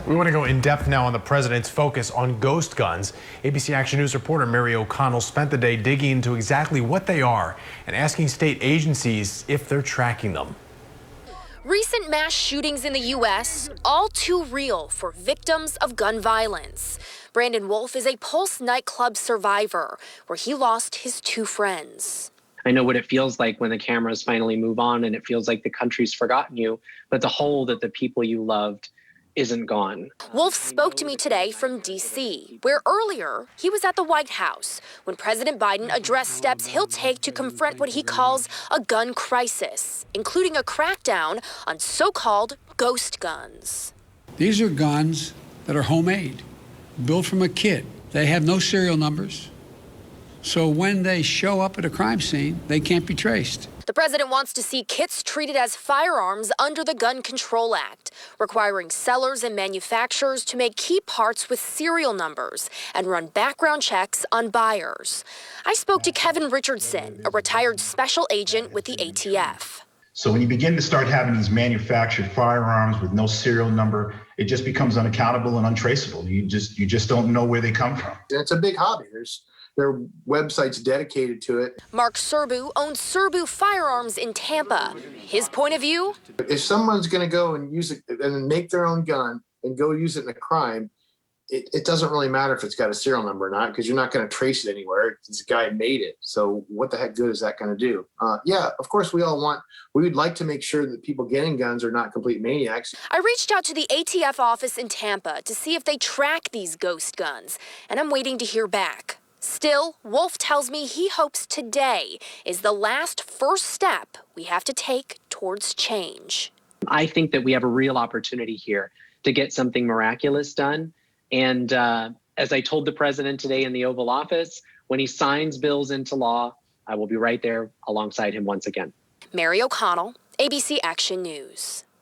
We want to go in depth now on the president's focus on ghost guns. ABC Action News reporter Mary O'Connell spent the day digging into exactly what they are and asking state agencies if they're tracking them. Recent mass shootings in the U.S., all too real for victims of gun violence. Brandon Wolf is a Pulse nightclub survivor where he lost his two friends. I know what it feels like when the cameras finally move on and it feels like the country's forgotten you, but the hole that the people you loved isn't gone. Wolf spoke to me today from D.C., where earlier he was at the White House when President Biden addressed steps he'll take to confront what he calls a gun crisis, including a crackdown on so-called ghost guns. These are guns that are homemade, built from a kit. They have no serial numbers. So when they show up at a crime scene, they can't be traced. The president wants to see kits treated as firearms under the Gun Control Act, requiring sellers and manufacturers to make key parts with serial numbers and run background checks on buyers. I spoke to Kevin Richardson, a retired special agent with the ATF. So when you begin to start having these manufactured firearms with no serial number, it just becomes unaccountable and untraceable. You just don't know where they come from. It's a big hobby. There are websites dedicated to it. Mark Serbu owns Serbu Firearms in Tampa. His point of view? If someone's going to go and use it and make their own gun and go use it in a crime, it doesn't really matter if it's got a serial number or not, because you're not going to trace it anywhere. This guy made it. So what the heck good is that going to do? Yeah, of course, we would like to make sure that people getting guns are not complete maniacs. I reached out to the ATF office in Tampa to see if they track these ghost guns, and I'm waiting to hear back. Still, Wolf tells me he hopes today is the last first step we have to take towards change. I think that we have a real opportunity here to get something miraculous done. And as I told the president today in the Oval Office, when he signs bills into law, I will be right there alongside him once again. Mary O'Connell, ABC Action News.